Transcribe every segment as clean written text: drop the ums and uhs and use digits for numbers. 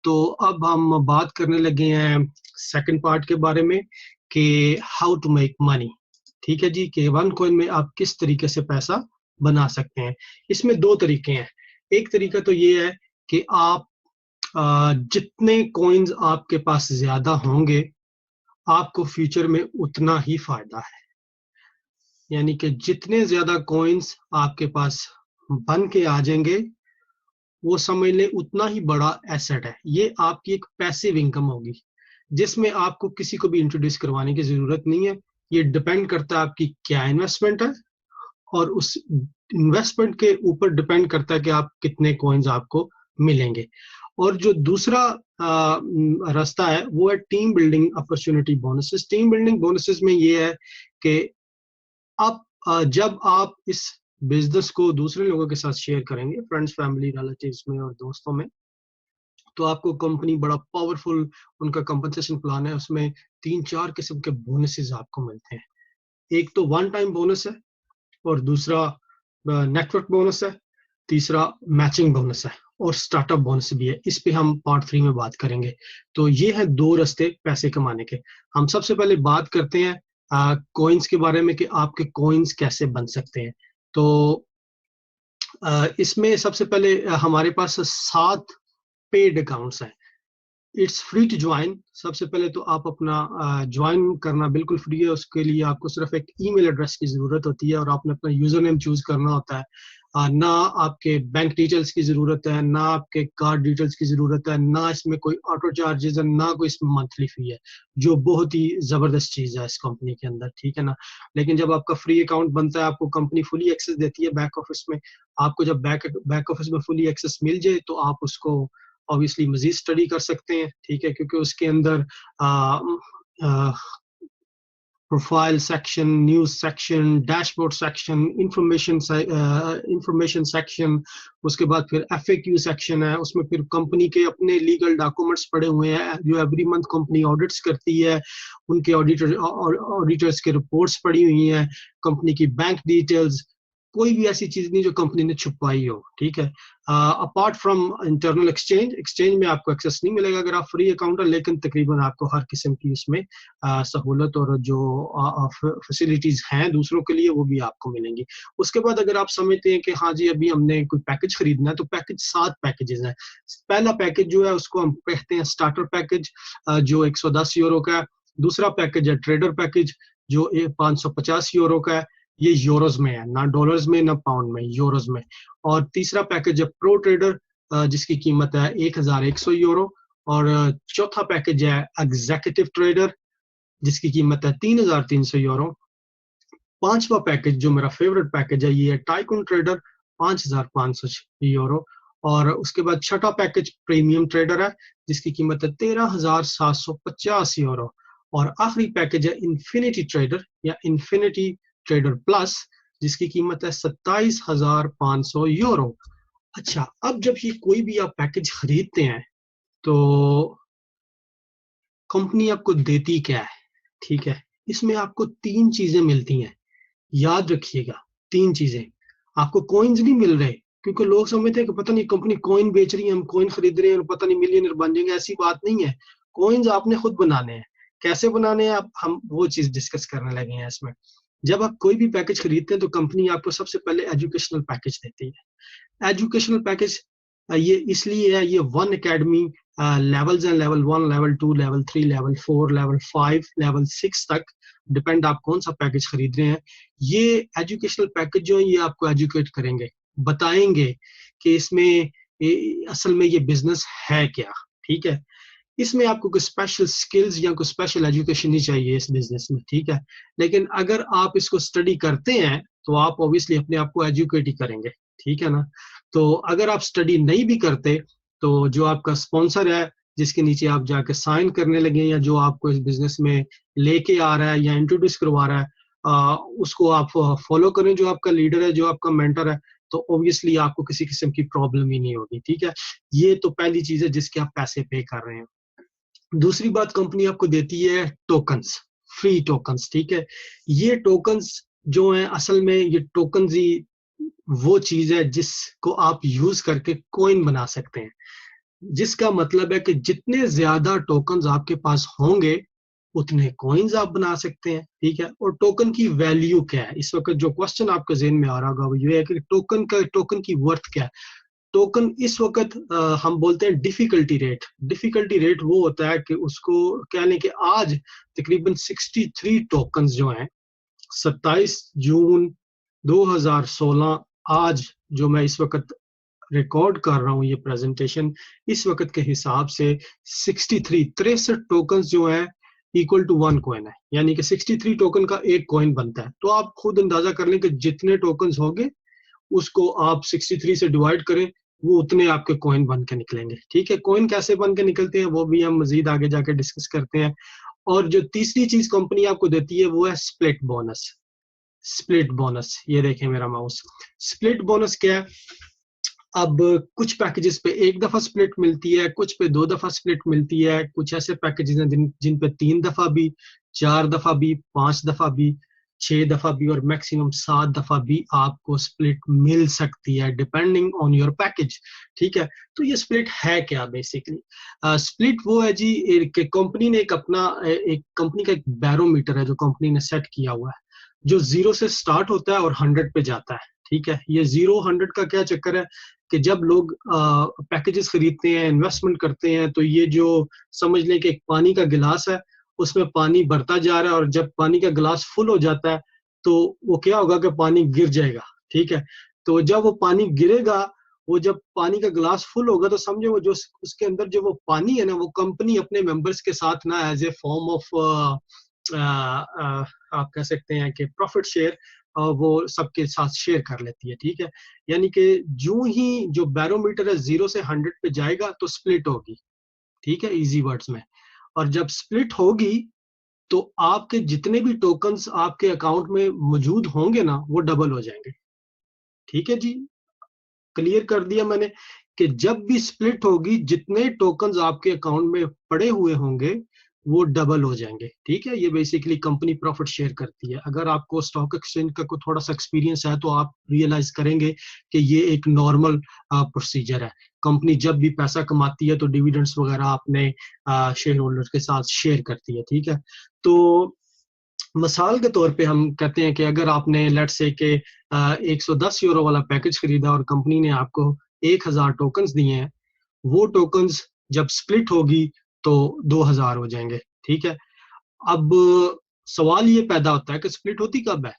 तो अब हम बात करने लगे हैं सेकंड पार्ट के बारे में कि हाउ टू मेक मनी। ठीक है जी, कि वन कॉइन में आप किस तरीके से पैसा बना सकते हैं। इसमें दो तरीके हैं। एक तरीका तो ये है कि आप जितने कॉइन्स आपके पास ज्यादा होंगे आपको फ्यूचर में उतना ही फायदा है। यानी कि जितने ज्यादा कॉइन्स आपके पास बन के आ जाएंगे वो समझ लें उतना ही बड़ा एसेट है। ये आपकी एक पैसिव इनकम होगी जिसमें आपको किसी को भी इंट्रोड्यूस करवाने की जरूरत नहीं है। ये डिपेंड करता है आपकी क्या इन्वेस्टमेंट है और उस इन्वेस्टमेंट के ऊपर डिपेंड करता है कि आप कितने कॉइन्स आपको मिलेंगे। और जो दूसरा रास्ता है वो है team building opportunity bonuses. Team building bonuses में ये है कि आप जब आप इस बिजनेस को दूसरे लोगों के साथ शेयर करेंगे, फ्रेंड्स, फैमिली, रिलेटिव्स में और दोस्तों में, तो आपको कंपनी बड़ा पावरफुल उनका कंपनसेशन प्लान है। उसमें 3-4 किस्म के बोनसेस आपको मिलते हैं। एक तो वन टाइम बोनस है और दूसरा नेटवर्क बोनस है, तीसरा मैचिंग बोनस है और स्टार्टअप बोनस भी है। इस पे हम पार्ट 3 में बात करेंगे। तो ये है दो रास्ते पैसे कमाने के। हम सबसे पहले बात करते हैं कॉइन्स के बारे में कि आपके कॉइन्स कैसे बन सकते हैं। तो इसमें सबसे पहले हमारे पास 7 पेड अकाउंट्स हैं। It's free to join. सबसे पहले तो आप अपना ज्वाइन करना बिल्कुल फ्री है। उसके लिए आपको सिर्फ एक ईमेल एड्रेस की जरूरत होती है और आपने अपना यूजर नेम चूज करना होता है। ना आपके बैंक डिटेल्स की जरूरत है, ना आपके कार्ड डिटेल्स की जरूरत है, ना इसमें कोई ऑटो चार्जेस है, ना कोई इसमें मंथली फी है, जो बहुत ही जबरदस्त चीज है इस कंपनी के अंदर। ठीक है ना। लेकिन जब आपका फ्री अकाउंट बनता है आपको कंपनी फुली एक्सेस देती है बैक ऑफिस में। आपको जब बैक ऑफिस में फुली एक्सेस मिल जाए तो आप उसको ऑब्वियसली मजीद स्टडी कर सकते हैं। ठीक है, क्योंकि उसके अंदर profile section, news section, dashboard section, information section, उसके बाद फिर एफएक्यू सेक्शन है। उसमें फिर कंपनी के अपने लीगल डॉक्यूमेंट्स पड़े हुए हैं जो एवरी मंथ कंपनी ऑडिट्स करती है। उनके ऑडिटर्स के रिपोर्ट्स पड़ी हुई हैं, कंपनी की बैंक डिटेल्स, कोई भी ऐसी चीज नहीं जो कंपनी ने छुपाई हो। ठीक है। अपार्ट फ्रॉम इंटरनल एक्सचेंज में आपको एक्सेस नहीं मिलेगा अगर आप फ्री अकाउंट है, लेकिन तकरीबन आपको हर किस्म की उसमें सहूलत और जो फैसिलिटीज हैं दूसरों के लिए वो भी आपको मिलेंगी। उसके बाद अगर आप समझते हैं कि हाँ जी अभी हमने कोई पैकेज खरीदना है, तो पैकेज 7 पैकेजेस हैं। पहला पैकेज जो है उसको हम कहते हैं स्टार्टर पैकेज, जो 110 यूरो का है। दूसरा पैकेज है ट्रेडर पैकेज जो 550 यूरो का है। ये यूरोज में है, ना डॉलर्स में ना पाउंड में, यूरोज में। और तीसरा पैकेज है प्रो ट्रेडर जिसकी कीमत है 1100 यूरो। और चौथा पैकेज है एग्जीक्यूटिव ट्रेडर जिसकी कीमत है 3300 यूरो। पांचवा पैकेज जो मेरा फेवरेट पैकेज है ये है टाइकून ट्रेडर 5500 यूरो। और उसके बाद छठा पैकेज प्रीमियम ट्रेडर है जिसकी कीमत है 13750 यूरो। और आखिरी पैकेज है इन्फिनिटी ट्रेडर या इन्फिनिटी ट्रेडर प्लस जिसकी कीमत है 27500 यूरो। अच्छा, अब जब ये कोई भी आप पैकेज खरीदते हैं तो कंपनी आपको देती क्या है। ठीक है, इसमें आपको 3 चीजें मिलती हैं, याद रखिएगा। 3 चीजें। आपको कॉइन्स नहीं मिल रहे क्योंकि लोग समझते हैं कि पता नहीं कंपनी कॉइन बेच रही है, हम कॉइन खरीद रहे हैं और पता नहीं मिलियनर बन जाएंगे। ऐसी बात नहीं है। कॉइन्स आपने खुद बनाने हैं। कैसे बनाने हैं आप, हम वो चीज डिस्कस करने लगे हैं इसमें। जब आप कोई भी पैकेज खरीदते हैं तो कंपनी आपको सबसे पहले एजुकेशनल पैकेज देती है। एजुकेशनल पैकेज ये इसलिए है, ये वन एकेडमी लेवल्स हैं, level 1, level 2, level 3, level 4, level 5, level 6 तक, डिपेंड आप कौन सा पैकेज खरीद रहे हैं। ये एजुकेशनल पैकेज जो है ये आपको एजुकेट करेंगे, बताएंगे कि इसमें असल में ये बिजनेस है क्या। ठीक है, इसमें आपको कोई स्पेशल स्किल्स या कोई स्पेशल एजुकेशन नहीं चाहिए इस बिजनेस में। ठीक है, लेकिन अगर आप इसको स्टडी करते हैं तो आप ऑब्वियसली अपने आप को एजुकेट ही करेंगे। ठीक है ना। तो अगर आप स्टडी नहीं भी करते तो जो आपका स्पॉन्सर है जिसके नीचे आप जाके साइन करने लगे या जो आपको इस बिजनेस में लेके आ रहा है या इंट्रोड्यूस करवा रहा है, उसको आप फॉलो करें, जो आपका लीडर है, जो आपका मेंटर है, तो ऑब्वियसली आपको किसी किस्म की प्रॉब्लम ही नहीं होगी। ठीक है, ये तो पहली चीज है जिसके आप पैसे पे कर रहे हैं। दूसरी बात, कंपनी आपको देती है टोकन्स, फ्री टोकन्स। ठीक है, ये टोकन्स जो है असल में ये टोकन्स ही वो चीज है जिसको आप यूज करके कॉइन बना सकते हैं। जिसका मतलब है कि जितने ज्यादा टोकन्स आपके पास होंगे उतने कॉइन्स आप बना सकते हैं, ठीक है। और टोकन की वैल्यू क्या है, इस वक्त जो क्वेश्चन आपके ज़हन में आ रहा होगा वो ये है कि टोकन की वर्थ क्या है। टोकन इस वक्त हम बोलते हैं डिफिकल्टी रेट। डिफिकल्टी रेट वो होता है कि उसको कह लें कि आज तकरीबन 63 टोकन्स जो हैं 27 जून 2016, आज जो मैं इस वक्त रिकॉर्ड कर रहा हूँ ये प्रेजेंटेशन, इस वक्त के हिसाब से 63 टोकन्स जो है इक्वल टू 1 कॉइन है, यानी कि 63 टोकन का एक कॉइन बनता है। तो आप खुद अंदाजा कर लें कि जितने टोकन्स होंगे उसको आप 63 से डिवाइड करें, वो उतने आपके कॉइन बन के निकलेंगे, ठीक है। कॉइन कैसे बन के निकलते हैं वो भी हम मजीद आगे जाके डिस्कस करते हैं। और जो तीसरी चीज कंपनी आपको देती है वो है स्प्लिट बोनस। स्प्लिट बोनस, ये देखें मेरा माउस। स्प्लिट बोनस क्या है, अब कुछ पैकेजेस पे एक दफा स्प्लिट मिलती है, कुछ पे 2 दफा स्प्लिट मिलती है, कुछ ऐसे पैकेजेस हैं जिन पे 3 दफा भी, 4 दफा भी, 5 दफा भी, 6 दफा भी और मैक्सिमम 7 दफा भी आपको स्प्लिट मिल सकती है डिपेंडिंग ऑन योर पैकेज, ठीक है। तो ये स्प्लिट है क्या बेसिकली? स्प्लिट वो है जी, एक कंपनी ने एक कंपनी का एक बैरोमीटर है जो कंपनी ने सेट किया हुआ है, जो 0 से स्टार्ट होता है और 100 पे जाता है, ठीक है। ये 0-100 का क्या चक्कर है कि जब लोग पैकेजेस खरीदते हैं, इन्वेस्टमेंट करते हैं, तो ये जो समझ लें कि एक पानी का गिलास है, उसमें पानी भरता जा रहा है और जब पानी का गिलास फुल हो जाता है तो वो क्या होगा कि पानी गिर जाएगा, ठीक है। तो जब वो पानी गिरेगा, वो जब पानी का गिलास फुल होगा तो समझो वो जो उसके अंदर जो वो पानी है ना, वो कंपनी अपने मेंबर्स के साथ ना एज ए फॉर्म ऑफ आप कह सकते हैं कि प्रॉफिट शेयर वो सबके साथ शेयर कर लेती है, ठीक है। यानी कि जो ही जो बैरोमीटर है 0 से 100 पे जाएगा तो स्प्लिट होगी, ठीक है, इजी वर्ड्स में। और जब स्प्लिट होगी तो आपके जितने भी टोकन्स आपके अकाउंट में मौजूद होंगे ना वो डबल हो जाएंगे, ठीक है जी। क्लियर कर दिया मैंने कि जब भी स्प्लिट होगी जितने टोकन्स आपके अकाउंट में पड़े हुए होंगे वो डबल हो जाएंगे, ठीक है। ये बेसिकली कंपनी प्रॉफिट शेयर करती है। अगर आपको स्टॉक एक्सचेंज का कोई थोड़ा सा एक्सपीरियंस है तो आप रियलाइज करेंगे कि ये एक नॉर्मल प्रोसीजर है। कंपनी जब भी पैसा कमाती है तो डिविडेंड्स वगैरह अपने शेयर होल्डर्स के साथ शेयर करती है, ठीक है। तो मिसाल के तौर पे हम कहते हैं कि अगर आपने लेट्स से के 110 यूरो वाला पैकेज खरीदा और कंपनी ने आपको 1000 टोकन्स दिए हैं, वो टोकन्स जब स्प्लिट होगी तो 2000 हो जाएंगे, ठीक है। अब सवाल ये पैदा होता है कि स्प्लिट होती कब है,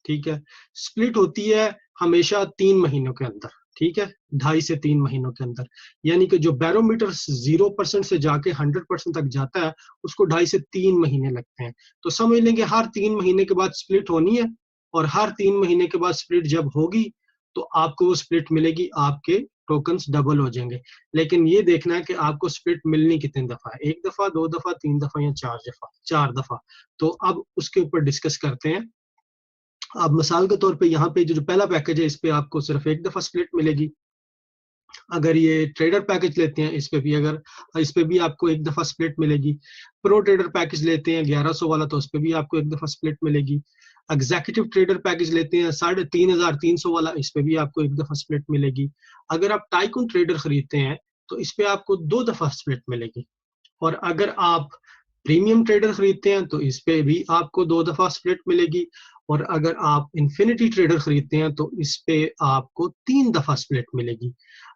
ठीक है। स्प्लिट होती है हमेशा 3 महीनों के अंदर, ठीक है, 2.5 से 3 महीनों के अंदर। यानी कि जो बैरोमीटर 0% से जाके 100% तक जाता है उसको 2.5 से 3 महीने लगते हैं। तो समझ लेंगे हर 3 महीने के बाद स्प्लिट होनी है, और हर 3 महीने के बाद स्प्लिट जब होगी तो आपको वो स्प्लिट मिलेगी, आपके टोकन्स डबल हो जाएंगे। लेकिन ये देखना है कि आपको स्प्लिट मिलनी कितने दफा है, 1 दफा, 2 दफा, 3 दफा या 4 दफा। 4 दफा। तो अब उसके ऊपर डिस्कस करते हैं। अब मिसाल के तौर पे यहाँ पे जो पहला पैकेज है इस पे आपको सिर्फ 1 दफा स्प्लिट मिलेगी। अगर ये ट्रेडर पैकेज लेते हैं इस पे भी आपको 1 दफा स्प्लिट मिलेगी। प्रो ट्रेडर पैकेज लेते हैं 1100 वाला तो उस पे भी आपको 1 दफा स्प्लिट मिलेगी। एग्जीक्यूटिव ट्रेडर पैकेज लेते हैं 3300 वाला, इस पे भी आपको 1 दफा स्प्लिट मिलेगी। अगर आप टाइकून ट्रेडर खरीदते हैं तो इस पे आपको 2 दफा स्प्लिट मिलेगी। और अगर आप प्रीमियम ट्रेडर खरीदते हैं तो इस पे भी आपको 2 दफा स्प्लिट मिलेगी। और अगर आप इन्फिनिटी ट्रेडर खरीदते हैं तो इस पे आपको 3 दफा स्प्लिट मिलेगी।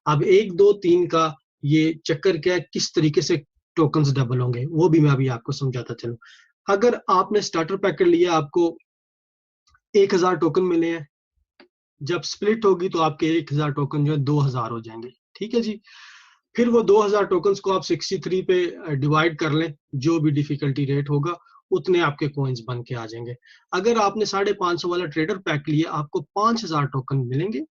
अब 1, 2, 3 का ये चक्कर क्या है, किस तरीके से टोकन्स डबल होंगे वो भी मैं अभी आपको समझाता चलूं। अगर आपने स्टार्टर पैकेट लिया, आपको 1000 टोकन मिले हैं, जब स्प्लिट होगी तो आपके 1000 टोकन जो है 2000 हो जाएंगे, ठीक है जी। फिर वो 2000 टोकन्स को आप 63 पे डिवाइड कर लें, जो भी डिफिकल्टी रेट होगा उतने आपके कॉइन्स बन के आ जाएंगे। अगर आपने 550 वाला ट्रेडर पैक लिया आपको 5000 टोकन मिलेंगे,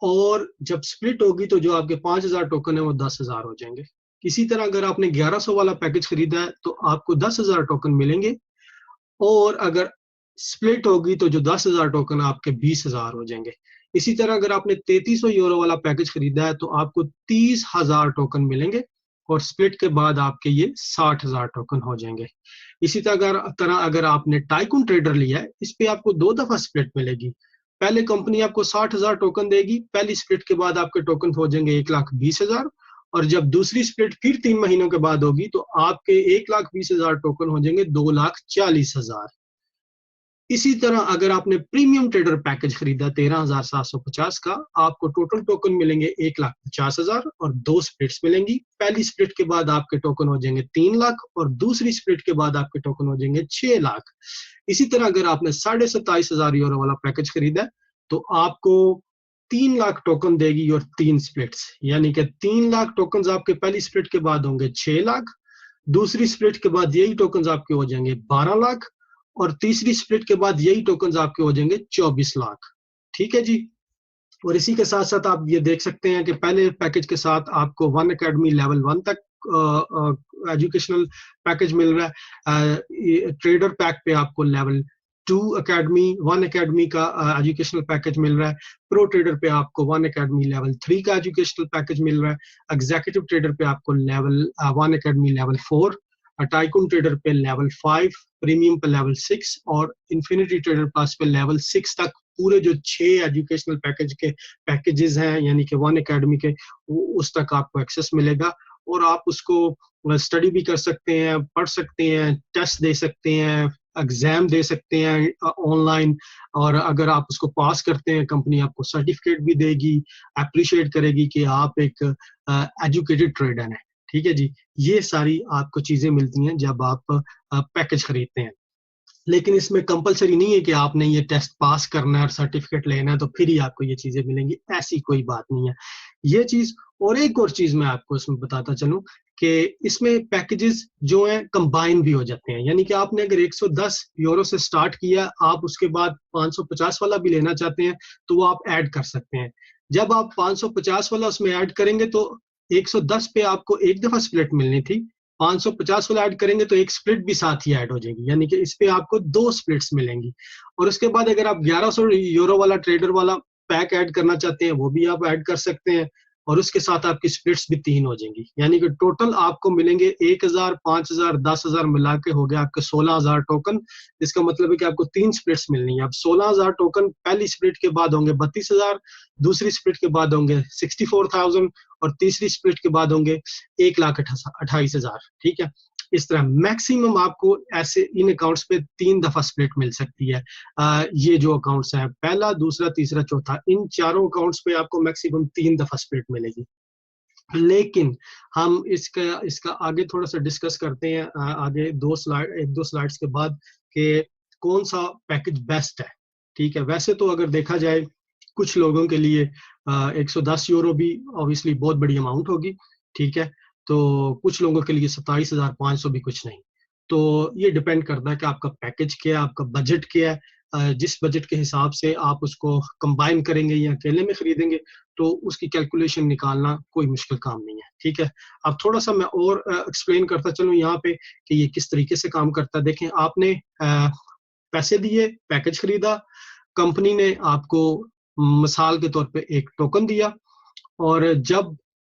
और जब स्प्लिट होगी तो जो आपके 5000 टोकन है वो 10,000 हो जाएंगे। इसी तरह अगर आपने 1100 वाला पैकेज खरीदा है तो आपको 10,000 टोकन मिलेंगे, और अगर स्प्लिट होगी तो जो 10,000 टोकन आपके 20,000 हो जाएंगे। इसी तरह अगर आपने 3300 यूरो वाला पैकेज खरीदा है तो आपको 30,000 टोकन मिलेंगे, और स्प्लिट के बाद आपके ये 60,000 टोकन हो जाएंगे। इसी तरह अगर आपने टाइकून ट्रेडर लिया है, इस पे आपको 2 दफा स्प्लिट मिलेगी। पहले कंपनी आपको 60,000 टोकन देगी, पहली स्प्लिट के बाद आपके टोकन हो जाएंगे 1,20,000, और जब दूसरी स्प्लिट फिर 3 महीनों के बाद होगी तो आपके 1,20,000 टोकन हो जाएंगे 2,40,000। इसी तरह अगर आपने प्रीमियम ट्रेडर पैकेज खरीदा 13,750 का, आपको टोटल टोकन मिलेंगे 1,50,000 और 2 स्प्लिट्स मिलेंगी। पहली स्प्लिट के बाद आपके टोकन हो जाएंगे 3 लाख और दूसरी स्प्लिट के बाद आपके टोकन हो जाएंगे 6 लाख। इसी तरह अगर आपने 27,500 यूरो वाला पैकेज खरीदा है तो आपको 3 लाख टोकन देगी और 3 स्प्लिट्स, यानी कि 3 लाख टोकन आपके पहली स्प्लिट के बाद होंगे 6 लाख, दूसरी स्प्लिट के बाद यही टोकन आपके हो जाएंगे 12 लाख और तीसरी स्प्लिट के बाद यही टोकन आपके हो जाएंगे 24 लाख। ठीक है जी। और इसी के साथ साथ आप ये देख सकते हैं कि पहले पैकेज के साथ आपको वन एकेडमी लेवल 1 तक एजुकेशनल पैकेज मिल रहा है। ट्रेडर पैक पे आपको लेवल 2 एकेडमी 1 एकेडमी का एजुकेशनल पैकेज मिल रहा है। प्रो ट्रेडर पे आपको 1 एकेडमी लेवल 3 का एजुकेशनल पैकेज मिल रहा है। एग्जीक्यूटिव ट्रेडर पे आपको level 1 academy level 4, tycoon trader पे लेवल 5, प्रीमियम पे लेवल 6 और इन्फिनिटी ट्रेडर प्लस पे लेवल 6 तक पूरे जो 6 एजुकेशनल पैकेज के पैकेजेस हैं यानी कि 1 एकेडमी के, उस तक आपको एक्सेस मिलेगा और आप उसको स्टडी भी कर सकते हैं, पढ़ सकते हैं, टेस्ट दे सकते हैं, एग्जाम दे सकते हैं ऑनलाइन, और अगर आप उसको पास करते हैं कंपनी आपको सर्टिफिकेट भी देगी, अप्रिशिएट करेगी कि आप एक एजुकेटेड ट्रेडर हैं। ठीक है जी। ये सारी आपको चीजें मिलती हैं जब आप पैकेज खरीदते हैं, लेकिन इसमें कंपलसरी नहीं है कि आपने ये टेस्ट पास करना है और सर्टिफिकेट लेना है तो फिर ही आपको ये चीजें मिलेंगी, ऐसी कोई बात नहीं है ये चीज। और एक और चीज मैं आपको इसमें बताता चलूं कि इसमें पैकेजेस जो हैं कंबाइन भी हो जाते हैं, यानी कि आपने अगर 110 यूरो से स्टार्ट किया, आप उसके बाद 550 वाला भी लेना चाहते हैं तो वो आप ऐड कर सकते हैं। जब आप 550 वाला उसमें ऐड करेंगे तो 110 पे आपको एक दफा स्प्लिट मिलनी थी, 550 वाला ऐड करेंगे तो एक स्प्लिट भी साथ ही ऐड हो जाएगी, यानी कि इस पे आपको 2 स्प्लिट्स मिलेंगी। और उसके बाद अगर आप 1100 यूरो वाला ट्रेडर वाला पैक ऐड करना चाहते हैं वो भी आप ऐड कर सकते हैं और उसके साथ आपकी स्प्लिट्स भी 3 हो जाएंगी, यानी कि टोटल आपको मिलेंगे 1000, 5000, 10,000 मिला के हो गया आपके 16,000 टोकन। इसका मतलब है कि आपको 3 स्प्लिट्स मिलनी है। अब 16,000 टोकन पहली स्प्लिट के बाद होंगे 32,000, दूसरी स्प्लिट के बाद होंगे 64,000 और तीसरी स्प्लिट के बाद होंगे 1,28,000। ठीक है। इस तरह मैक्सिमम आपको ऐसे इन अकाउंट्स पे 3 दफा स्प्लिट मिल सकती है। ये जो अकाउंट्स हैं पहला, दूसरा, तीसरा, चौथा, इन चारों अकाउंट्स पे आपको मैक्सिमम 3 दफा स्प्लिट मिलेगी। लेकिन हम इसका आगे थोड़ा सा डिस्कस करते हैं आगे एक दो स्लाइड्स के बाद कि कौन सा पैकेज बेस्ट है। ठीक है। वैसे तो अगर देखा जाए कुछ लोगों के लिए 110 यूरो भी ऑब्वियसली बहुत बड़ी अमाउंट होगी। ठीक है। तो कुछ लोगों के लिए 27,500 भी कुछ नहीं। तो ये डिपेंड करता है कि आपका पैकेज क्या है, आपका बजट क्या है। जिस बजट के हिसाब से आप उसको कंबाइन करेंगे या अकेले में खरीदेंगे तो उसकी कैलकुलेशन निकालना कोई मुश्किल काम नहीं है। ठीक है। अब थोड़ा सा मैं और एक्सप्लेन करता चलूं यहाँ पे कि ये किस तरीके से काम करता है। देखें, आपने पैसे दिए, पैकेज खरीदा, कंपनी ने आपको मिसाल के तौर पे एक टोकन दिया और जब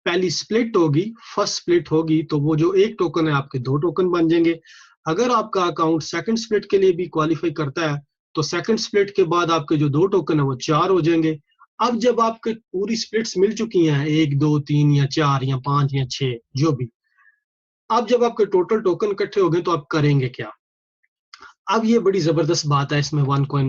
पहली स्प्लिट होगी, फर्स्ट स्प्लिट होगी, तो वो जो एक टोकन है आपके 2 टोकन बन जाएंगे। अगर आपका अकाउंट सेकंड स्प्लिट के लिए भी क्वालिफाई करता है तो सेकंड स्प्लिट के बाद आपके जो 2 टोकन है वो 4 हो जाएंगे। अब जब आपके पूरी स्प्लिट्स मिल चुकी हैं 1, 2, 3 या 4 या 5 या 6 जो भी, अब जब आपके टोटल टोकन इकट्ठे हो गए तो आप करेंगे क्या? अब ये बड़ी जबरदस्त बात है इसमें वन कॉइन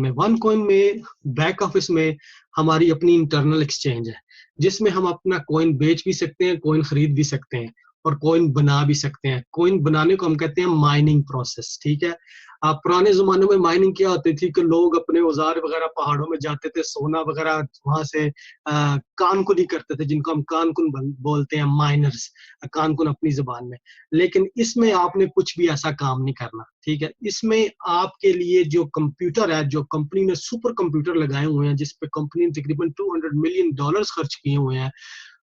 में बैक ऑफिस में हमारी अपनी इंटरनल एक्सचेंज है जिसमें हम अपना कॉइन बेच भी सकते हैं, कॉइन खरीद भी सकते हैं और कॉइन बना भी सकते हैं। कॉइन बनाने को हम कहते हैं माइनिंग प्रोसेस। ठीक है। पुराने जमाने में माइनिंग क्या होती थी कि लोग अपने औजार वगैरह पहाड़ों में जाते थे, सोना वगैरह वहां से कानकुनी करते थे, जिनको हम कानकुन बोलते हैं, माइनर्स, कानकुन अपनी जुबान में। लेकिन इसमें आपने कुछ भी ऐसा काम नहीं करना। ठीक है। इसमें आपके लिए जो कंप्यूटर है, जो कंपनी ने सुपर कंप्यूटर लगाए हुए हैं जिसपे कंपनी ने तकरीबन $200 मिलियन खर्च किए हुए हैं,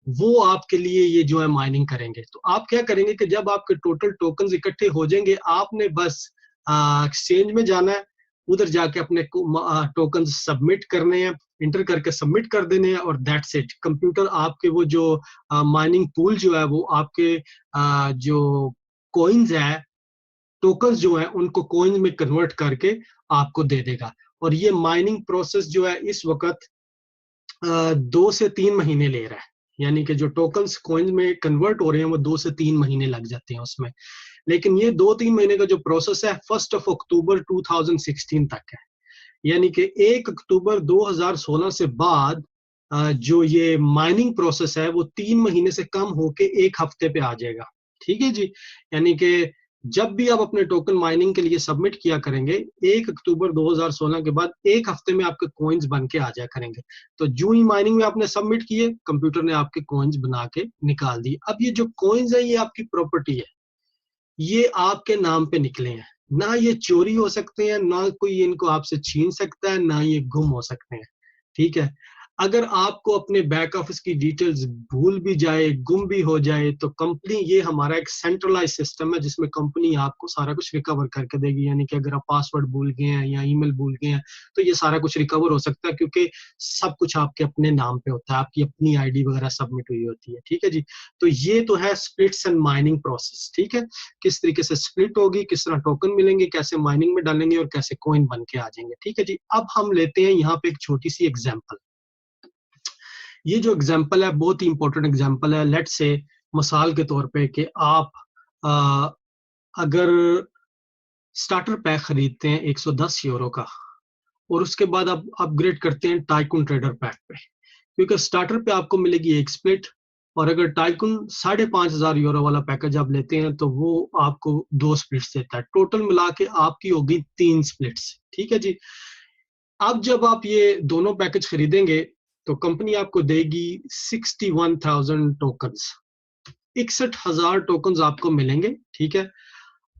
वो आपके लिए ये जो है माइनिंग करेंगे। तो आप क्या करेंगे कि जब आपके टोटल टोकन इकट्ठे हो जाएंगे, आपने बस एक्सचेंज में जाना है, उधर जाके अपने टोकन सबमिट करने हैं, इंटर करके सबमिट कर देने हैं और दैट्स इट। कंप्यूटर आपके वो जो माइनिंग पूल जो है वो आपके जो कॉइन्स है, टोकन्स जो है उनको कॉइन में कन्वर्ट करके आपको दे देगा। और ये माइनिंग प्रोसेस जो है इस वक्त 2 से 3 महीने ले रहा है। यानी कि जो टोकन्स कॉइन में कन्वर्ट हो रहे हैं वो 2 से 3 महीने लग जाते हैं उसमें। लेकिन ये 2-3 महीने का जो प्रोसेस है 1 अक्टूबर 2016 तक है। यानी कि 1 अक्टूबर 2016 से बाद जो ये माइनिंग प्रोसेस है वो 3 महीने से कम होके 1 हफ्ते पे आ जाएगा। ठीक है जी। यानी कि जब भी आप अपने टोकन माइनिंग के लिए सबमिट किया करेंगे 1 अक्टूबर 2016 के बाद 1 हफ्ते में आपके कॉइन्स बन के आ जाया करेंगे। तो जो ही माइनिंग में आपने सबमिट किए, कंप्यूटर ने आपके कॉइन्स बना के निकाल दिए। अब ये जो कॉइन्स है ये आपकी प्रॉपर्टी है, ये आपके नाम पे निकले हैं, ना ये चोरी हो सकते हैं, ना कोई इनको आपसे छीन सकता है, ना ये गुम हो सकते हैं। ठीक है। अगर आपको अपने बैक ऑफिस की डिटेल्स भूल भी जाए, गुम भी हो जाए, तो कंपनी, ये हमारा एक सेंट्रलाइज सिस्टम है जिसमें कंपनी आपको सारा कुछ रिकवर करके देगी। यानी कि अगर आप पासवर्ड भूल गए हैं या ईमेल भूल गए हैं तो ये सारा कुछ रिकवर हो सकता है, क्योंकि सब कुछ आपके अपने नाम पे होता है, आपकी अपनी आईडी वगैरह सबमिट हुई होती है। ठीक है जी। तो ये तो है स्प्लिट्स एंड माइनिंग प्रोसेस। ठीक है। किस तरीके से स्प्लिट होगी, किस तरह टोकन मिलेंगे, कैसे माइनिंग में डालेंगे और कैसे कॉइन बन के आ जाएंगे। ठीक है जी। अब हम लेते हैं यहाँ पे एक छोटी सी एग्जांपल। ये जो एग्जांपल है बहुत ही इंपॉर्टेंट एग्जांपल है। लेट्स से मिसाल के तौर पे कि आप अगर स्टार्टर पैक खरीदते हैं 110 यूरो का और उसके बाद आप अपग्रेड करते हैं टाइकून ट्रेडर पैक पे, क्योंकि स्टार्टर पे आपको मिलेगी एक स्प्लिट, और अगर टाइकून 5,500 यूरो वाला पैकेज आप लेते हैं तो वो आपको 2 स्प्लिट्स देता है। टोटल मिला के आपकी होगी 3 स्प्लिट्स। ठीक है जी। अब जब आप ये दोनों पैकेज खरीदेंगे तो कंपनी आपको देगी 61,000 टोकन्स, 61,000 टोकन्स आपको मिलेंगे। ठीक है।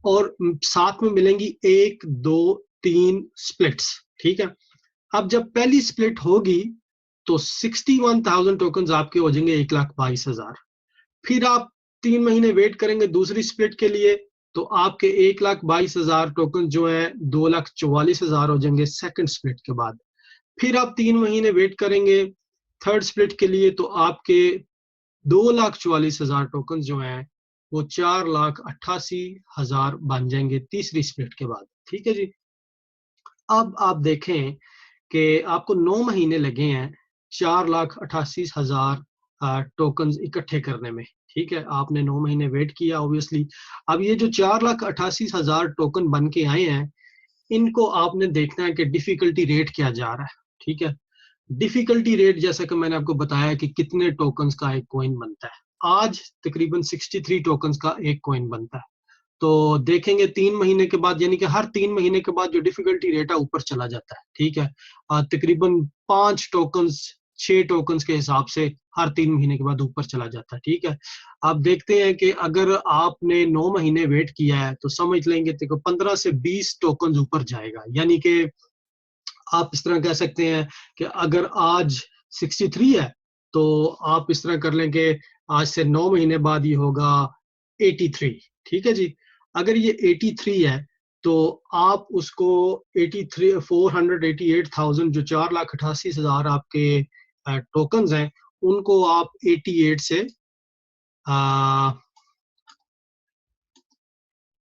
और साथ में मिलेंगी 1, 2, 3 स्प्लिट्स। ठीक है। अब जब पहली स्प्लिट होगी तो 61,000 टोकन्स आपके हो जाएंगे 1,22,000। फिर आप 3 महीने वेट करेंगे दूसरी स्प्लिट के लिए तो आपके 1,22,000 टोकन जो है 2,44,000 हो जाएंगे सेकंड स्प्लिट के बाद। फिर आप 3 महीने वेट करेंगे थर्ड स्प्लिट के लिए तो आपके 2,44,000 टोकन जो हैं वो 4,88,000 बन जाएंगे तीसरी स्प्लिट के बाद। ठीक है जी। अब आप देखें कि आपको 9 महीने लगे हैं 4,88,000 टोकन इकट्ठे करने में। ठीक है। आपने 9 महीने वेट किया ऑब्वियसली। अब ये जो 4,88,000 टोकन बन के आए हैं इनको आपने देखना है कि डिफिकल्टी रेट क्या जा रहा है। ठीक है। डिफिकल्टी रेट जैसा कि मैंने आपको बताया कि कितने टोकन्स का एक कॉइन बनता है, आज तकरीबन 63 टोकन्स का एक कॉइन बनता है। तो देखेंगे 3 महीने के बाद, यानी कि हर 3 महीने के बाद जो डिफिकल्टी रेट है ऊपर चला जाता है। ठीक है। तकरीबन 5 टोकन्स 6 टोकन्स के हिसाब से हर 3 महीने के बाद ऊपर चला जाता है। ठीक है। आप देखते हैं कि अगर आपने 9 महीने वेट किया है तो समझ लेंगे तो 15 से 20 टोकन्स ऊपर जाएगा। यानी कि आप इस तरह कह सकते हैं कि अगर आज 63 है तो आप इस तरह कर लें कि आज से 9 महीने बाद ये होगा 83। ठीक है जी। अगर ये 83 है तो आप उसको 83 488,000 जो 4,88,000 आपके टोकन्स हैं उनको आप 88 से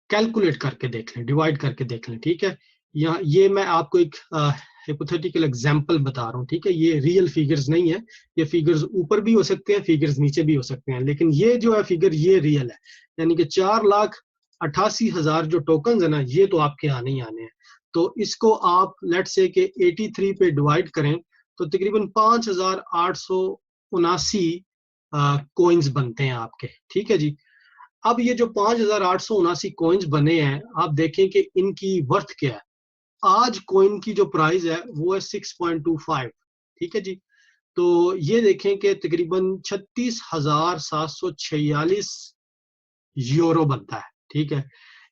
कैलकुलेट करके देख लें, डिवाइड करके देख लें। ठीक है। या ये मैं आपको एक हाइपोथेटिकल एग्जांपल बता रहा हूँ। ठीक है। ये रियल फिगर्स नहीं है, ये फिगर्स ऊपर भी हो सकते हैं, फिगर्स नीचे भी हो सकते हैं, लेकिन ये जो है फिगर ये रियल है। यानी कि 4,88,000 जो टोकन है ना ये तो आपके आने ही आने हैं। तो इसको आप लेट से कि 83 पे डिवाइड करें तो तकरीबन 5,879 कोइंस बनते हैं आपके। ठीक है जी। अब ये जो 5,879 कॉइन्स बने हैं आप देखें कि इनकी वर्थ क्या है। आज कॉइन की जो प्राइस है वो है 6.25। ठीक है जी। तो ये देखें कि तकरीबन 36,746 यूरो बनता है। ठीक है।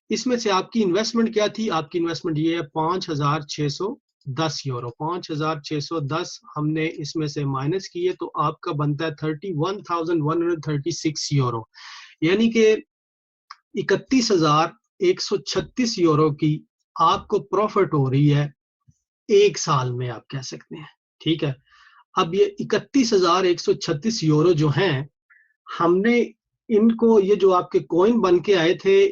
इसमें से आपकी इन्वेस्टमेंट क्या थी, आपकी इन्वेस्टमेंट ये है 5,610 यूरो। 5,610 हमने इसमें से माइनस किए तो आपका बनता है 31,136 यूरो। यानी कि 31,136 यूरो की आपको प्रॉफिट हो रही है एक साल में, आप कह सकते हैं। ठीक है। अब ये 31,136 यूरो जो हैं हमने इनको, ये जो आपके कॉइन बन के आए थे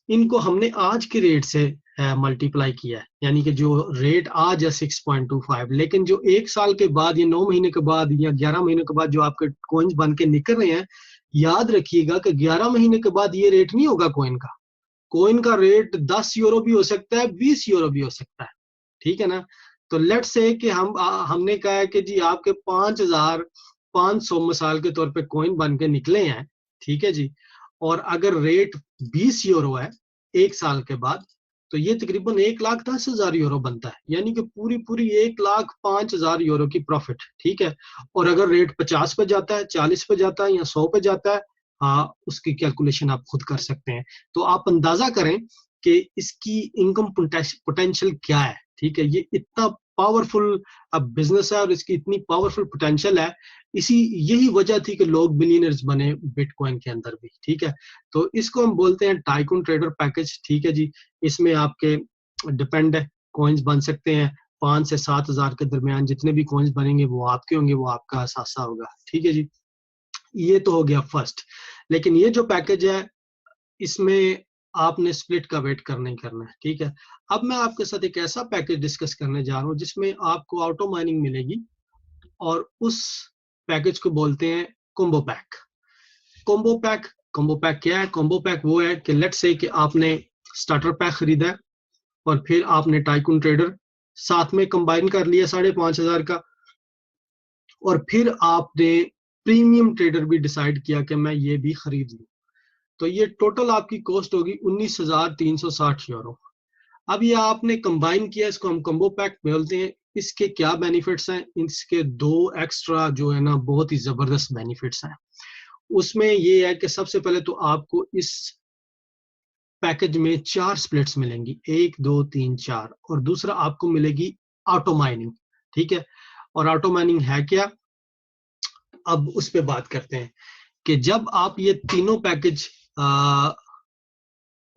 इनको हमने आज के रेट से मल्टीप्लाई किया है, यानी कि जो रेट आज है 6.25, लेकिन जो 1 साल के बाद या 9 महीने के बाद या 11 महीने के बाद जो आपके कॉइन्स बन के निकल रहे हैं, याद रखिएगा कि 11 महीने के बाद ये रेट नहीं होगा कॉइन का। कॉइन का रेट 10 यूरो भी हो सकता है, 20 यूरो भी हो सकता है, ठीक है ना। तो लेट्स से कि हमने कहा है कि जी आपके 5,500 मिसाल के तौर पे कॉइन बन के निकले हैं, ठीक है जी, और अगर रेट 20 यूरो है 1 साल के बाद, तो ये तकरीबन 1,10,000 यूरो बनता है, यानी कि पूरी पूरी 1,05,000 यूरो की प्रॉफिट, ठीक है। और अगर रेट 50 पे जाता है, 40 पे जाता है या 100 पे जाता है, हाँ, उसकी कैलकुलेशन आप खुद कर सकते हैं। तो आप अंदाजा करें कि इसकी इनकम पोटेंशियल क्या है, ठीक है। ये इतना पावरफुल बिजनेस है और इसकी इतनी पावरफुल पोटेंशियल है, यही वजह थी कि लोग बिलियनर्स बने बिटकॉइन के अंदर भी, ठीक है। तो इसको हम बोलते हैं टाइकून ट्रेडर पैकेज, ठीक है जी। इसमें आपके डिपेंड है, कॉइन्स बन सकते हैं 5 से 7,000 के दरमियान, जितने भी कॉइन्स बनेंगे वो आपके होंगे, वो आपका असासा होगा, ठीक है जी। ये तो हो गया फर्स्ट। लेकिन ये जो पैकेज है, इसमें आपने स्प्लिट का वेट नहीं करना है, ठीक है। अब मैं आपके साथ एक ऐसा पैकेज डिस्कस करने जा रहा हूँ जिसमें आपको ऑटो माइनिंग मिलेगी, और उस पैकेज को बोलते हैं कॉम्बो पैक। कॉम्बो पैक क्या है? कॉम्बो पैक वो है कि लेट्स से कि आपने स्टार्टर पैक खरीदा है और फिर आपने टाइकून ट्रेडर साथ में कंबाइन कर लिया 5,500 का, और फिर आपने प्रीमियम ट्रेडर भी डिसाइड किया कि मैं ये भी खरीद लूं। तो ये टोटल आपकी कॉस्ट होगी 19,360 यूरो। अब ये आपने कंबाइन किया, इसको हम कॉम्बो पैक बोलते हैं। इसके क्या बेनिफिट्स हैं? इसके दो एक्स्ट्रा जो है ना, बहुत ही जबरदस्त बेनिफिट्स हैं। उसमें ये है कि सबसे पहले तो आपको इस पैकेज में 4 स्प्लिट्स मिलेंगी, 1 2 3 4, और दूसरा आपको मिलेगी ऑटो माइनिंग, ठीक है। और ऑटो माइनिंग है क्या, अब उस पर बात करते हैं कि जब आप ये तीनों पैकेज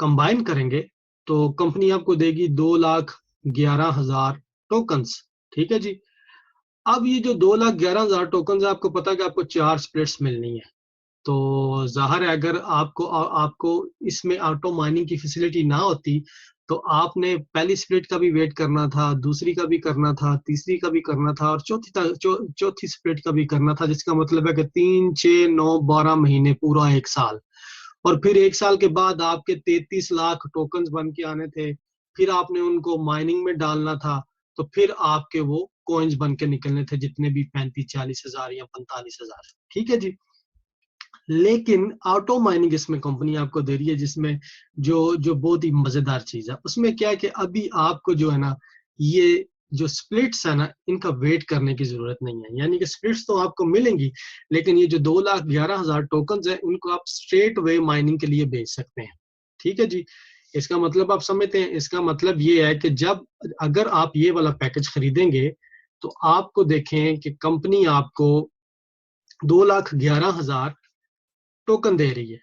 कंबाइन करेंगे तो कंपनी आपको देगी 2,11,000 टोकन्स, ठीक है जी। अब ये जो 2,11,000 टोकन्स है, आपको पता है कि आपको 4 स्प्लिट्स मिलनी है। तो जाहिर है अगर आपको इसमें ऑटो माइनिंग की फैसिलिटी ना होती तो आपने पहली स्प्लिट का भी वेट करना था, दूसरी का भी करना था, तीसरी का भी करना था, और चौथी स्प्लिट का भी करना था, जिसका मतलब है कि 3 6 9 12 महीने, पूरा 1 साल। और फिर 1 साल के बाद आपके 33 लाख टोकन्स बन के आने थे, फिर आपने उनको माइनिंग में डालना था, तो फिर आपके वो कॉइन्स बन के निकलने थे, जितने भी 35-40 हजार या 45,000, ठीक है जी। लेकिन ऑटो माइनिंग इसमें कंपनी आपको दे रही है, जिसमें जो जो बहुत ही मजेदार चीज है, उसमें क्या है कि अभी आपको जो है ना, ये जो स्प्लिट्स है ना, इनका वेट करने की जरूरत नहीं है। यानी कि स्प्लिट्स तो आपको मिलेंगी, लेकिन ये जो 2,11,000 टोकन है, उनको आप स्ट्रेट वे माइनिंग के लिए बेच सकते हैं, ठीक है जी। इसका मतलब आप समझते हैं? इसका मतलब ये है कि अगर आप ये वाला पैकेज खरीदेंगे तो आपको देखें कि कंपनी आपको 2,11,000 टोकन दे रही है,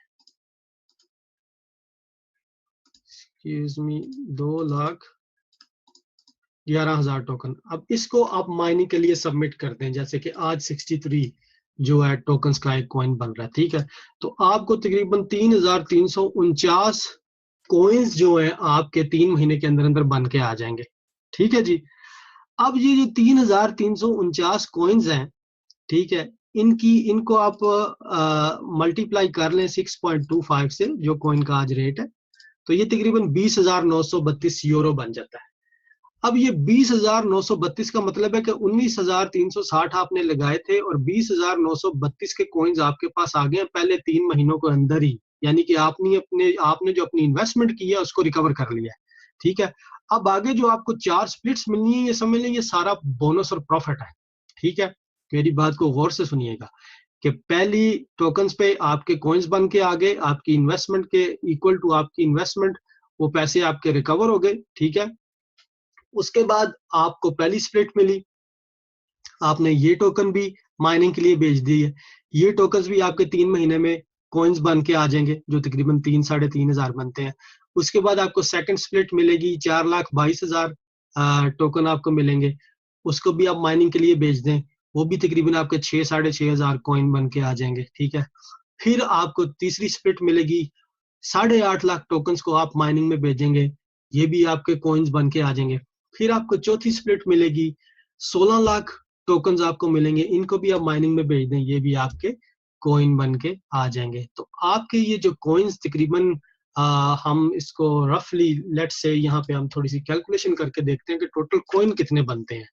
एक्सक्यूज मी, 2,11,000 टोकन। अब इसको आप माइनिंग के लिए सबमिट करते हैं, जैसे कि आज 63 जो है टोकन्स का एक कॉइन बन रहा है, ठीक है। तो आपको तकरीबन 3,349 कॉइन्स जो है आपके 3 महीने के अंदर अंदर बन के आ जाएंगे, ठीक है जी। अब ये जो 3,349 कॉइन्स हैं, ठीक है, इनको आप मल्टीप्लाई कर लें 6.25 से, जो कॉइन का आज रेट है, तो ये तकरीबन 20,932 यूरो बन जाता है। अब ये 20,932 का मतलब है कि 19,360 आपने लगाए थे और 20,932 के कॉइन्स आपके पास आ गए हैं पहले 3 महीनों के अंदर ही। यानी कि आपने जो अपनी इन्वेस्टमेंट की है उसको रिकवर कर लिया है, ठीक है। अब आगे जो आपको 4 स्प्लिट्स मिलनी है, ये समझ लें ये सारा बोनस और प्रॉफिट है, ठीक है। मेरी बात को गौर से सुनिएगा कि पहली टोकन्स पे आपके कॉइन्स बन के आ गए, आपकी इन्वेस्टमेंट के इक्वल टू आपकी इन्वेस्टमेंट, वो पैसे आपके रिकवर हो गए, ठीक है। उसके बाद आपको पहली स्प्लिट मिली, आपने ये टोकन भी माइनिंग के लिए बेच दी है। ये टोकन्स भी आपके 3 महीने में कॉइन्स बन के आ जाएंगे, जो तकरीबन 3-3.5 हजार बनते हैं। उसके बाद आपको सेकंड स्प्लिट मिलेगी, 4,22,000 टोकन आपको मिलेंगे, उसको भी आप माइनिंग के लिए बेच दें, वो भी तकरीबन आपके 6-6.5 हजार कॉइन बन के आ जाएंगे, ठीक है। फिर आपको तीसरी स्प्लिट मिलेगी, 8.5 लाख टोकन्स को आप माइनिंग में भेजेंगे, ये भी आपके कॉइन्स बन के आ जाएंगे। फिर आपको चौथी स्प्लिट मिलेगी, 16 लाख टोकन्स आपको मिलेंगे, इनको भी आप माइनिंग में भेज दें, ये भी आपके कॉइन बन के आ जाएंगे। तो आपके ये जो कॉइन्स तकरीबन हम इसको रफली लेट्स से यहाँ पे हम थोड़ी सी कैलकुलेशन करके देखते हैं कि टोटल कॉइन कितने बनते हैं।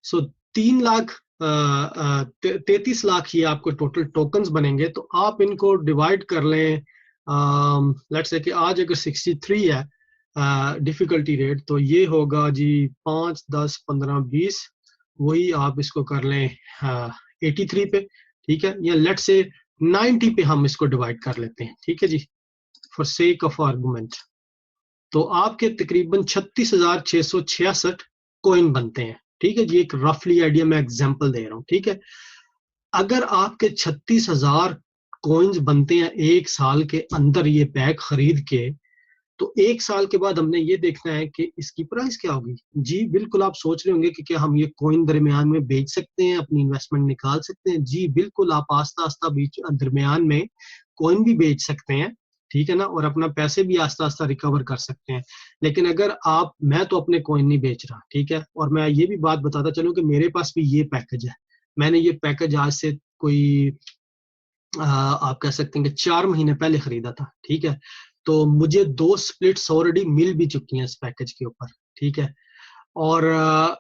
सो 33 लाख ये आपको टोटल टोकन्स बनेंगे। तो आप इनको डिवाइड कर लें, लेट्स से कि आज अगर 63 है डिफिकल्टी रेट, तो ये होगा जी 5, 10, 15, 20, वही आप इसको कर लें 83 पे, ठीक है, या लेट्स से 90 पे हम इसको डिवाइड कर लेते हैं, ठीक है जी, फॉर सेक ऑफ आर्गुमेंट। तो आपके तकरीबन 36,666 कॉइन बनते हैं, ठीक है जी। एक रफली आइडिया मैं एग्जांपल दे रहा हूँ, ठीक है। अगर आपके 36,000 कॉइन्स बनते हैं एक साल के अंदर ये पैक खरीद के, तो एक साल के बाद हमने ये देखना है कि इसकी प्राइस क्या होगी। जी बिल्कुल, आप सोच रहे होंगे कि क्या हम ये कॉइन दरमियान में बेच सकते हैं, अपनी इन्वेस्टमेंट निकाल सकते हैं। जी बिल्कुल, आप आस्ता आस्ता बीच दरमियान में कॉइन भी बेच सकते हैं, ठीक है ना, और अपना पैसे भी आस्ता आस्ता रिकवर कर सकते हैं। लेकिन अगर आप, मैं तो अपने कॉइन नहीं बेच रहा, ठीक है, और मैं ये भी बात बताता चलूं कि मेरे पास भी ये पैकेज है। मैंने ये पैकेज आज से कोई आप कह सकते हैं कि 4 महीने पहले खरीदा था, ठीक है। तो मुझे 2 स्प्लिट्स ऑलरेडी मिल भी चुकी हैं इस पैकेज के ऊपर, ठीक है। और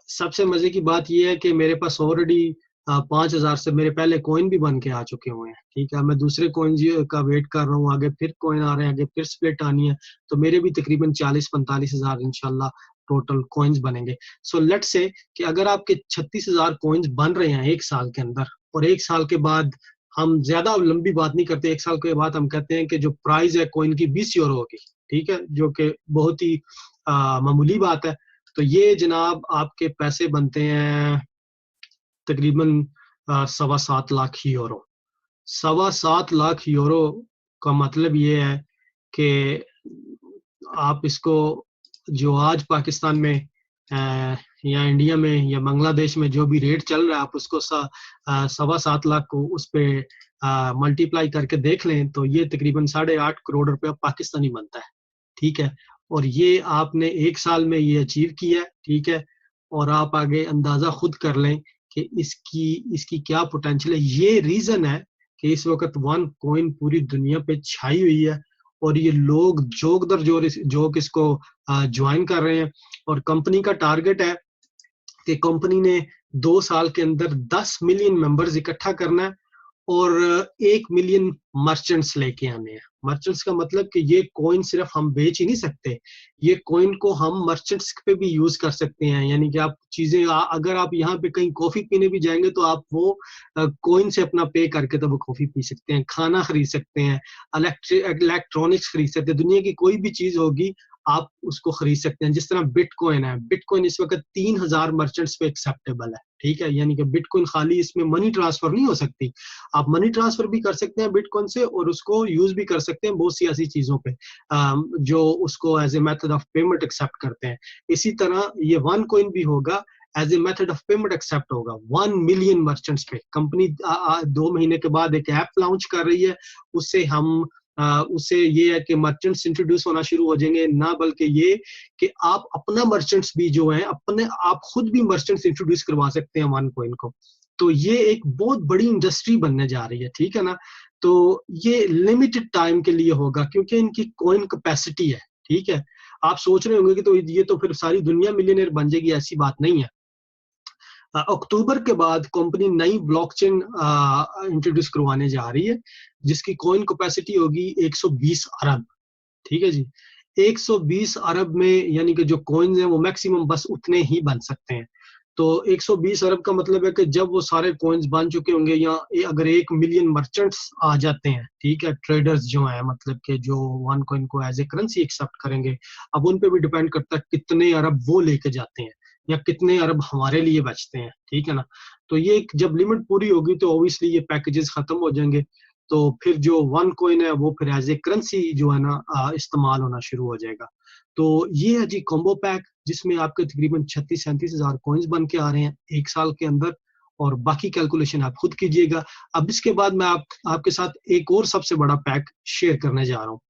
सबसे मजे की बात यह है कि मेरे पास ऑलरेडी 5,000 से मेरे पहले कॉइन भी बन के आ चुके हुए हैं, ठीक है। मैं दूसरे कॉइन का वेट कर रहा हूँ, आगे फिर कॉइन आ रहे हैं, आगे फिर स्प्लिट आनी है, तो मेरे भी तकरीबन 40-45 हजार इंशाल्लाह टोटल कॉइन्स बनेंगे। सो लेट्स से कि अगर आपके 36,000 कॉइन्स बन रहे हैं एक साल के अंदर, और एक साल के बाद, हम ज्यादा लंबी बात नहीं करते, एक साल के बाद हम कहते हैं कि जो प्राइस है कॉइन की 20 यूरो होगी, ठीक है, जो कि बहुत ही मामूली बात है। तो ये जनाब आपके पैसे बनते हैं तकरीबन 7.25 लाख यूरो। 7.25 लाख यूरो का मतलब ये है कि आप इसको, जो आज पाकिस्तान में या इंडिया में या बांग्लादेश में जो भी रेट चल रहा है, आप उसको 7.25 लाख को उस पे मल्टीप्लाई करके देख लें, तो ये तकरीबन 8.5 करोड़ रुपया पाकिस्तानी बनता है, ठीक है। और ये आपने एक साल में ये अचीव किया है, ठीक है। और आप आगे अंदाजा खुद कर लें कि इसकी क्या पोटेंशियल है। ये रीजन है कि इस वक्त वन कॉइन पूरी दुनिया पे छाई हुई है, और ये लोग जोक दर जोक इसको ज्वाइन कर रहे हैं। और कंपनी का टारगेट है कि कंपनी ने 2 साल के अंदर 10 मिलियन मेंबर्स इकट्ठा करना है, और 1 मिलियन मर्चेंट्स लेके आने हैं। मर्चेंट्स का मतलब कि ये कॉइन सिर्फ हम बेच ही नहीं सकते, ये कॉइन को हम मर्चेंट्स पे भी यूज कर सकते हैं। यानी कि आप चीजें, अगर आप यहाँ पे कहीं कॉफी पीने भी जाएंगे, तो आप वो कॉइन से अपना पे करके तो वो कॉफी पी सकते हैं, खाना खरीद सकते हैं, इलेक्ट्रॉनिक्स खरीद सकते हैं, दुनिया की कोई भी चीज होगी आप उसको खरीद सकते हैं। जिस तरह बिटकॉइन है, बिटकॉइन इस वक्त 3,000 मर्चेंट्स पे एक्सेप्टेबल है, ठीक है। यानी कि बिटकॉइन खाली इसमें मनी ट्रांसफर नहीं हो सकती, आप मनी ट्रांसफर भी कर सकते हैं बिटकॉइन से, और उसको यूज भी कर सकते हैं बहुत सी ऐसी चीजों पे जो उसको as a method of payment accept करते हैं। इसी तरह ये वन कॉइन भी होगा, as a method of payment accept होगा 1 मिलियन मर्चेंट्स पे। कंपनी 2 महीने के बाद एक ऐप लॉन्च कर रही है, उससे ये है कि मर्चेंट्स इंट्रोड्यूस होना शुरू हो जाएंगे, ना बल्कि ये कि आप अपना मर्चेंट्स भी जो है, अपने आप खुद भी मर्चेंट्स इंट्रोड्यूस करवा सकते हैं वन कॉइन को। तो ये एक बहुत बड़ी इंडस्ट्री बनने जा रही है, ठीक है ना। तो ये लिमिटेड टाइम के लिए होगा, क्योंकि इनकी कॉइन कैपेसिटी है, ठीक है। आप सोच रहे होंगे कि तो ये तो फिर सारी दुनिया मिलियनेयर बन जाएगी, ऐसी बात नहीं है। अक्टूबर के बाद कंपनी नई ब्लॉकचेन इंट्रोड्यूस करवाने जा रही है, जिसकी कॉइन कैपेसिटी होगी 120 अरब, ठीक है जी। 120 अरब में, यानी कि जो कॉइन्स हैं वो मैक्सिमम बस उतने ही बन सकते हैं। तो 120 अरब का मतलब है कि जब वो सारे कॉइन्स बन चुके होंगे, या अगर 1 मिलियन मर्चेंट्स आ जाते हैं, ठीक है, ट्रेडर्स जो हैं, मतलब कि जो वन कॉइन को एज ए करेंसी एक्सेप्ट करेंगे, अब उन पे भी डिपेंड करता है कितने अरब वो लेके जाते हैं, या कितने अरब हमारे लिए बचते हैं, ठीक है ना। तो ये जब लिमिट पूरी होगी, तो ऑब्वियसली ये पैकेजेस खत्म हो जाएंगे, तो फिर जो वन कॉइन है वो फिर एज ए करेंसी जो है ना इस्तेमाल होना शुरू हो जाएगा। तो ये है जी कॉम्बो पैक, जिसमें आपके तकरीबन 36-37 हजार कॉइन्स बन के आ रहे हैं एक साल के अंदर, और बाकी कैलकुलेशन आप खुद कीजिएगा। अब इसके बाद मैं आपके साथ एक और सबसे बड़ा पैक शेयर करने जा रहा हूँ।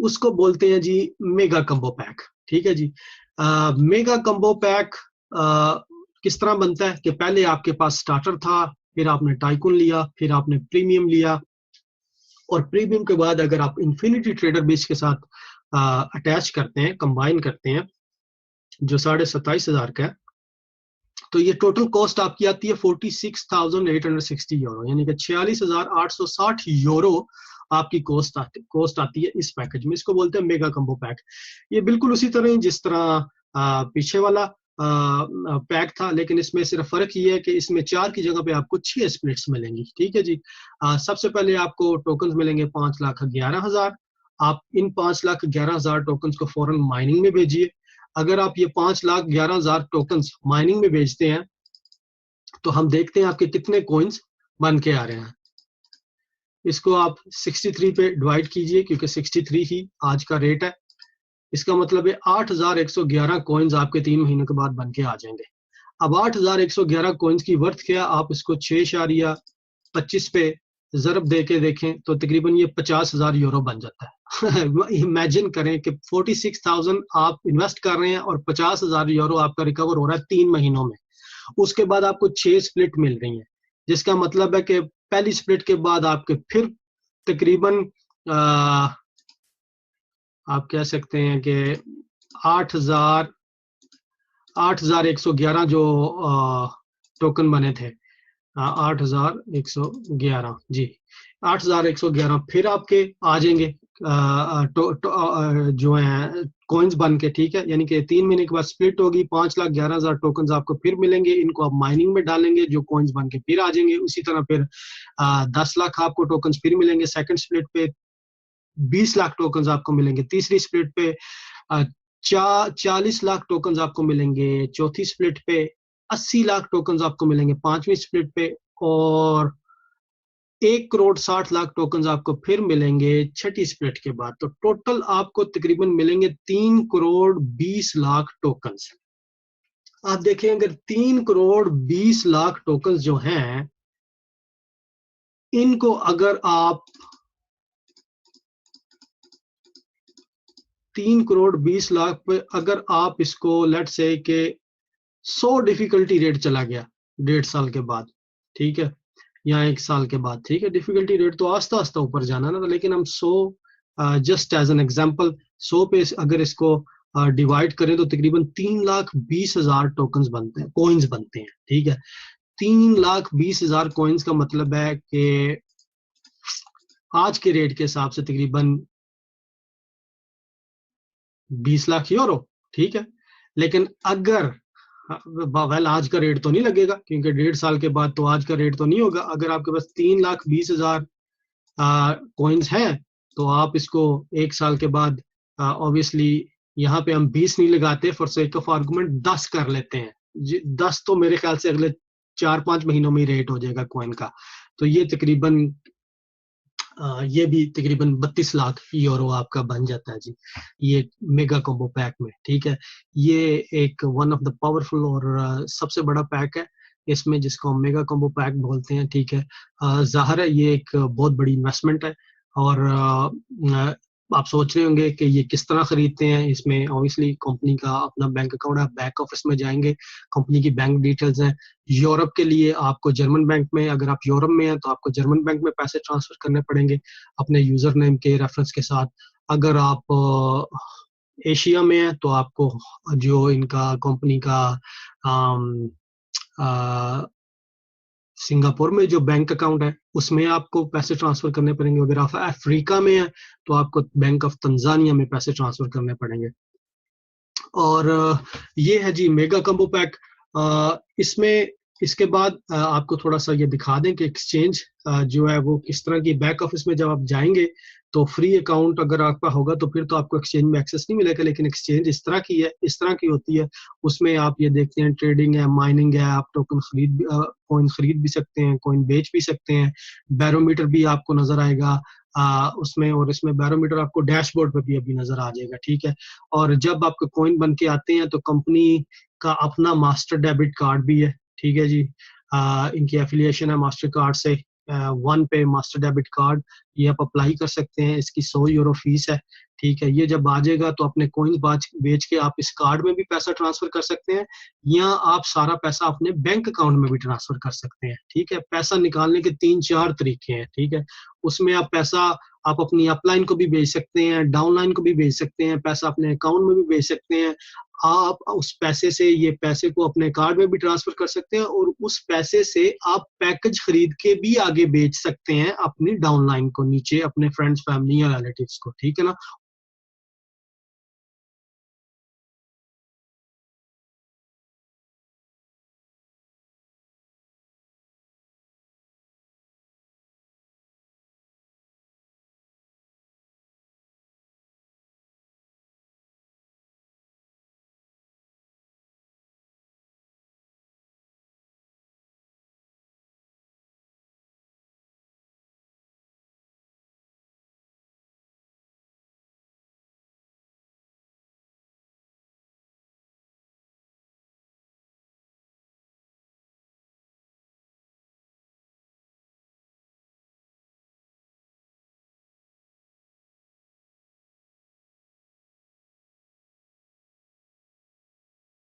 उसको बोलते हैं जी मेगा कम्बो पैक। ठीक है जी। मेगा कम्बो पैक किस तरह बनता है कि पहले आपके पास स्टार्टर था, फिर आपने टाइकून लिया, फिर आपने प्रीमियम लिया, और प्रीमियम के बाद अगर आप इन्फिनिटी ट्रेडर बेस के साथ अटैच करते हैं, कंबाइन करते हैं, जो 27,500 का है, तो ये टोटल कॉस्ट आपकी आती है 46,860 यूरो, यानी कि 46,860 यूरो आपकी कॉस्ट आती है इस पैकेज में। इसको बोलते हैं मेगा कम्बो पैक। ये बिल्कुल उसी तरह जिस तरह पीछे वाला पैक था, लेकिन इसमें सिर्फ फर्क ये है कि इसमें 4 की जगह पे आपको 6 स्प्लिट्स मिलेंगी। ठीक है जी। सबसे पहले आपको टोकन मिलेंगे 5,11,000। आप इन 5,11,000 टोकन को फौरन माइनिंग में भेजिए। अगर आप ये 5,11,000 टोकन माइनिंग में भेजते हैं तो हम देखते हैं आपके कितने कॉइन्स बन के आ रहे हैं। इसको आप 63 पे डिवाइड कीजिए, क्योंकि 63 ही आज का रेट है। इसका मतलब है 8,111 कॉइन्स आपके 3 महीनों के बाद बन के आ जाएंगे। अब 8,111 कॉइन्स की वर्थ क्या, आप इसको 6.25 पे ज़रब दे के देखें तो तकरीबन ये 50,000 यूरो बन जाता है। इमेजिन करें कि 46,000 आप इन्वेस्ट कर रहे हैं और 50,000 यूरो आपका रिकवर हो रहा है 3 महीनों में। उसके बाद आपको 6 स्प्लिट मिल रही है, जिसका मतलब है कि पहली स्प्लिट के बाद आपके फिर तकरीबन आप कह सकते हैं कि 8,111 जो टोकन बने थे, 8,111 जी, 8,111 फिर आपके आ जाएंगे जो है कॉइन्स बन के। ठीक है, यानी कि 3 महीने के बाद स्प्लिट होगी, 5,11,000 टोकन आपको फिर मिलेंगे। इनको आप माइनिंग में डालेंगे, जो कॉइन्स बन के फिर आ जाएंगे। उसी तरह फिर 10 लाख आपको टोकन फिर मिलेंगे सेकंड स्प्लिट पे, 20 लाख टोकन आपको मिलेंगे तीसरी स्प्लिट पे, 40 लाख टोकन आपको मिलेंगे चौथी स्प्लिट पे, 80 लाख टोकन आपको मिलेंगे 5वीं स्प्लिट पे, और 1,60,00,000 टोकन आपको फिर मिलेंगे 6ठी स्प्लिट के बाद। तो टोटल आपको तकरीबन मिलेंगे 3,20,00,000 टोकन। आप देखें, अगर 3,20,00,000 टोकन जो हैं, इनको अगर आप 3,20,00,000 पे अगर आप इसको लेट से के 100 डिफिकल्टी रेट चला गया 1.5 साल के बाद, ठीक है, या 1 साल के बाद, ठीक है, डिफिकल्टी रेट तो आस्ता आस्ता ऊपर जाना ना, लेकिन हम 100 जस्ट एज एन एग्जांपल 100 पे अगर इसको डिवाइड करें तो तकरीबन 3,20,000 टोकन्स बनते हैं, कॉइन्स बनते हैं। ठीक है, 3,20,000 कॉइन्स का मतलब है कि आज के रेट के हिसाब से तकरीबन 20 लाख यूरो। ठीक है, लेकिन अगर वेल आज का रेट तो नहीं लगेगा, क्योंकि 1.5 साल के बाद तो आज का रेट तो नहीं होगा। अगर आपके पास 3,20,000 कॉइन्स हैं तो आप इसको 1 साल के बाद ऑब्वियसली यहाँ पे हम 20 नहीं लगाते, फॉर सेक ऑफ आर्गुमेंट 10 कर लेते हैं। 10 तो मेरे ख्याल से अगले 4-5 महीनों में रेट हो जाएगा कॉइन का। तो ये तकरीबन ये भी तकरीबन 32 लाख यूरो आपका बन जाता है जी, ये मेगा कॉम्बो पैक में। ठीक है, ये एक वन ऑफ द पावरफुल और सबसे बड़ा पैक है इसमें, जिसको हम मेगा कॉम्बो पैक बोलते हैं। ठीक है, जाहिर है ये एक बहुत बड़ी इन्वेस्टमेंट है, और आप सोच रहे होंगे कि ये किस तरह खरीदते हैं। इसमें ऑब्वियसली कंपनी का अपना बैंक अकाउंट है, बैक ऑफिस में जाएंगे, कंपनी की बैंक डिटेल्स हैं। यूरोप के लिए आपको जर्मन बैंक में, अगर आप यूरोप में हैं तो आपको जर्मन बैंक में पैसे ट्रांसफर करने पड़ेंगे अपने यूजर नेम के रेफरेंस के साथ। अगर आप एशिया में हैं तो आपको जो इनका कंपनी का सिंगापुर में जो बैंक अकाउंट है उसमें आपको पैसे ट्रांसफर करने पड़ेंगे। अगर आप अफ्रीका में हैं तो आपको बैंक ऑफ तंजानिया में पैसे ट्रांसफर करने पड़ेंगे। और ये है जी मेगा कम्बो पैक। इसमें इसके बाद आपको थोड़ा सा ये दिखा दें कि एक्सचेंज जो है वो किस तरह की, बैक ऑफिस में जब आप जाएंगे तो फ्री अकाउंट अगर आपका होगा तो फिर तो आपको एक्सचेंज में एक्सेस नहीं मिलेगा, लेकिन एक्सचेंज इस तरह की है, इस तरह की होती है। उसमें आप ये देखते हैं ट्रेडिंग है, माइनिंग है, आप टोकन कॉइन खरीद भी सकते हैं, कॉइन बेच भी सकते हैं। बैरोमीटर भी आपको नजर आएगा उसमें, और इसमें बैरोमीटर आपको डैशबोर्ड पर भी अभी नजर आ जाएगा। ठीक है, और जब आपके कॉइन बन के आते हैं तो कंपनी का अपना मास्टर डेबिट कार्ड भी है। ठीक है जी, इनकी एफिलिएशन है मास्टर कार्ड से, वन पे मास्टर डेबिट कार्ड, ये आप अप्लाई कर सकते हैं। इसकी 100 यूरो फीस है। ठीक है, ये जब आ जाएगा तो अपने कॉइन्स बेच के आप इस कार्ड में भी पैसा ट्रांसफर कर सकते हैं, या आप सारा पैसा अपने बैंक अकाउंट में भी ट्रांसफर कर सकते हैं। ठीक है, पैसा निकालने के 3-4 तरीके हैं। ठीक है, उसमें आप पैसा आप अपनी अपलाइन को भी भेज सकते हैं, डाउनलाइन को भी भेज सकते हैं, पैसा अपने अकाउंट में भी भेज सकते हैं। आप उस पैसे से ये पैसे को अपने कार्ड में भी ट्रांसफर कर सकते हैं, और उस पैसे से आप पैकेज खरीद के भी आगे बेच सकते हैं अपनी डाउनलाइन को, नीचे अपने फ्रेंड्स, फैमिली या रिलेटिव्स को। ठीक है ना,